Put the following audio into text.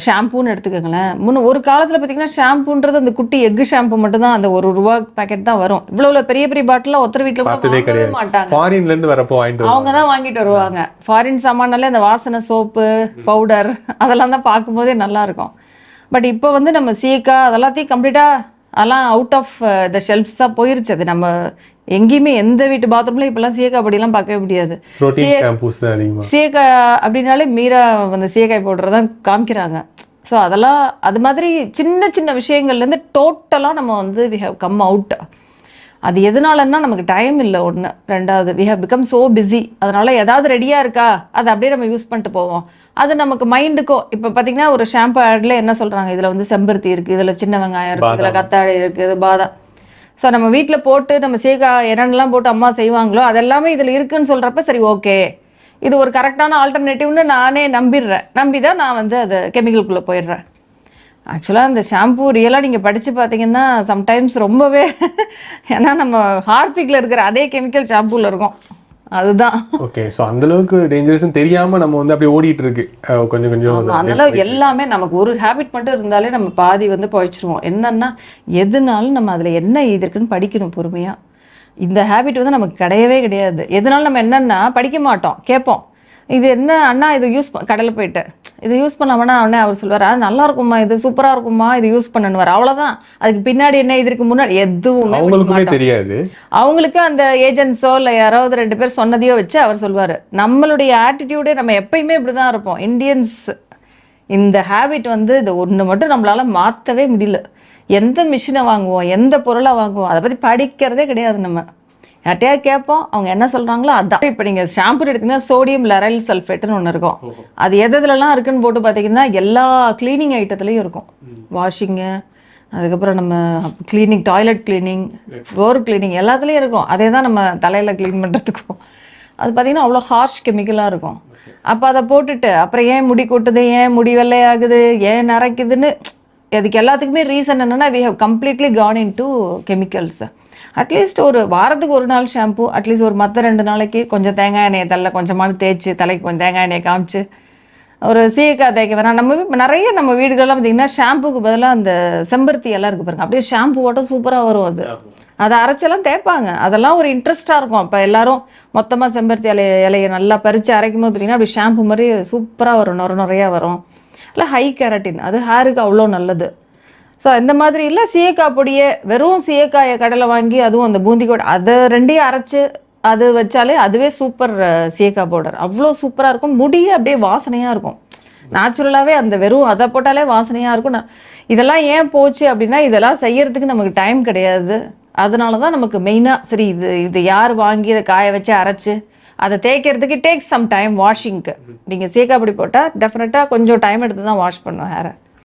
ஷாம்பூன்னு எடுத்துக்கோங்களேன். ஒரு காலத்தில் பார்த்தீங்கன்னா ஷாம்பூன்றது அந்த குட்டி எக்கு ஷாம்பு மட்டும் தான், அந்த ₹1 பேக்கெட் தான் வரும். இவ்வளோ பெரிய பெரிய பாட்டிலாம் ஒருத்தர் வீட்டில் கூட வாங்கவே மாட்டாங்க. ஃபாரின்லேருந்து வரப்போ அவங்க தான் வாங்கிட்டு வருவாங்க. ஃபாரின் சாமானாலே அந்த வாசனை சோப்பு பவுடர் அதெல்லாம் தான் பார்க்கும்போதே நல்லாயிருக்கும். பட் இப்போ வந்து நம்ம சீக்கா அதெல்லாத்தையும் கம்ப்ளீட்டாக அதெல்லாம் அவுட் ஆஃப் த ஷெல்ஃப்ஸாக போயிருச்சு. அது நம்ம எங்கேயுமே எந்த வீட்டு பாத்ரூம்ல இப்பெல்லாம் சீயக்காய் பொடியெல்லாம் பார்க்கவே முடியாது. சீயக்காய் அப்படின்னாலே மீரா வந்து சீயக்காய் போடுறதான் காமிக்கிறாங்க. ஸோ அதெல்லாம் அது மாதிரி சின்ன சின்ன விஷயங்கள்லேருந்து டோட்டலாக நம்ம வந்து வி ஹவ் கம் அவுட். அது எதனாலன்னா நமக்கு டைம் இல்லை ஒன்று, ரெண்டாவது we have become so busy. அதனால் ஏதாவது ரெடியாக இருக்கா அதை அப்படியே நம்ம யூஸ் பண்ணிட்டு போவோம். அது நமக்கு மைண்டுக்கும் இப்போ பார்த்தீங்கன்னா ஒரு ஷாம்பு ஆடில் என்ன சொல்கிறாங்க, இதில் வந்து செம்பருத்தி இருக்குது, இதில் சின்ன வெங்காயம் இருக்குது, இதில் கத்தாழை இருக்குது, பாதாம். ஸோ நம்ம வீட்டில் போட்டு நம்ம என்னென்னலாம் போட்டு அம்மா செய்வாங்களோ அதெல்லாமே இதில் இருக்குதுன்னு சொல்கிறப்ப சரி ஓகே இது ஒரு கரெக்டான ஆல்டர்னேட்டிவ்னு நானே நம்பி தான் நான் வந்து அது கெமிக்கலுக்குள்ளே போயிடுறேன். ஆக்சுவலாக அந்த ஷாம்பூ ரியலாக நீங்கள் படித்து பார்த்தீங்கன்னா சம்டைம்ஸ் ரொம்பவே ஏன்னா நம்ம ஹார்பிக்கில் இருக்கிற அதே கெமிக்கல் ஷாம்பூவில் இருக்கும். அதுதான் ஓகே. ஸோ அந்தளவுக்கு டேஞ்சரஸ்ன்னு தெரியாமல் நம்ம வந்து அப்படியே ஓடிட்டு இருக்கு கொஞ்சம் கொஞ்சம். அதனால எல்லாமே நமக்கு ஒரு ஹேபிட் மட்டும் இருந்தாலே நம்ம பாதி வந்து பழிச்சிருவோம். என்னன்னா எதுனாலும் நம்ம அதில் என்ன இருக்குன்னு படிக்கணும் பொறுமையாக. இந்த ஹேபிட் வந்து நமக்கு கிடையவே கிடையாது. எதனாலும் நம்ம என்னென்னா படிக்க மாட்டோம், கேட்போம் இது என்ன அண்ணா இது யூஸ் கடையில் போயிட்டு இது யூஸ் பண்ணாமன்னா உடனே அவர் சொல்வார் அது நல்லா இருக்குமா, இது சூப்பராக இருக்குமா, இது யூஸ் பண்ணுவார். அவ்வளோதான். அதுக்கு பின்னாடி என்ன இதுக்கு முன்னாடி எதுவுமே அவங்களுக்குமே தெரியாது. அவங்களுக்கு அந்த ஏஜென்ட்ஸோ இல்லை யாராவது 2 பேர் சொன்னதையோ வச்சு அவர் சொல்வார். நம்மளுடைய ஆட்டிடியூடே நம்ம எப்பயுமே இப்படி தான் இருப்போம் இந்தியன்ஸ். இந்த ஹேபிட் வந்து இது ஒன்று மட்டும் நம்மளால மாற்றவே முடியல. எந்த மிஷினை வாங்குவோம், எந்த பொருளை வாங்குவோம், அதை பற்றி படிக்கிறதே கிடையாது. நம்ம யார்ட்டையா கேட்போம், அவங்க என்ன சொல்கிறாங்களோ அதான். இப்போ நீங்கள் ஷாம்பு எடுத்திங்கன்னா சோடியம் லெரைல் சல்ஃபேட்டுன்னு ஒன்று இருக்கும். அது எதுலலாம் இருக்குன்னு போட்டு பார்த்தீங்கன்னா எல்லா க்ளீனிங் ஐட்டத்துலேயும் இருக்கும். வாஷிங்கு, அதுக்கப்புறம் நம்ம cleaning, toilet cleaning, floor cleaning எல்லாத்துலேயும் இருக்கும். அதே தான் நம்ம தலையில் க்ளீன் பண்ணுறதுக்கும். அது பார்த்திங்கன்னா அவ்வளோ ஹார்ஷ் கெமிக்கலாக இருக்கும். அப்போ அதை போட்டுட்டு அப்புறம் ஏன் முடி கொட்டுது, ஏன் முடி வெள்ளையாகுது, ஏன் நரைக்குதுன்னு அதுக்கு எல்லாத்துக்குமே ரீசன் என்னென்னா we have completely gone into chemicals. At least ஒரு வாரத்துக்கு ஒரு நாள் ஷாம்பு, அட்லீஸ்ட் ஒரு மற்ற 2 நாளைக்கு கொஞ்சம் தேங்காய் எண்ணெயை கொஞ்சமாக தேய்ச்சி தலைக்கு கொஞ்சம் தேங்காய் எண்ணெயை காமிச்சு ஒரு சீயக்காய் தேய்க்க வேணாம். நம்ம நிறைய நம்ம வீடுகள்லாம் பார்த்திங்கன்னா ஷாம்புக்கு பதிலாக அந்த செம்பருத்தி எல்லாம் இருக்குது பாருங்க, அப்படியே ஷாம்பு ஓட்ட சூப்பராக வரும். அதை அரைச்செல்லாம் தேய்ப்பாங்க. அதெல்லாம் ஒரு இன்ட்ரெஸ்ட்டாக இருக்கும். அப்போ எல்லோரும் மொத்தமாக செம்பருத்தி இலையை நல்லா பறித்து அரைக்கும் போது பார்த்திங்கன்னா அப்படி ஷாம்பு மாதிரி சூப்பராக வரும், நிறையா வரும். இல்லை ஹை கேரட்டின், அது ஹேருக்கு அவ்வளோ நல்லது. ஸோ இந்த மாதிரி இல்லை சீயக்காய் பொடியே வெறும் சீயக்காயை கடலை வாங்கி அதுவும் அந்த பூந்தி கூட அதை 2ஐயும் அரைச்சி அது வச்சாலே அதுவே சூப்பர் சீயக்காய் பவுடர். அவ்வளோ சூப்பராக இருக்கும். முடியே அப்படியே வாசனையாக இருக்கும். நேச்சுரலாகவே அந்த வெறும் அதை போட்டாலே வாசனையாக இருக்கும். இதெல்லாம் ஏன் போச்சு அப்படின்னா இதெல்லாம் செய்யறதுக்கு நமக்கு டைம் கிடையாது. அதனால தான் நமக்கு மெயினாக சரி இது யார் வாங்கி இதை காய வச்சு அரைச்சி அதை தேய்க்கிறதுக்கு டேக்ஸ் சம் டைம் வாஷிங்க்கு. நீங்கள் சீயக்காய் பொடி போட்டால் டெஃபினட்டாக கொஞ்சம் டைம் எடுத்து தான் வாஷ் பண்ணுவோம் ஹேரை.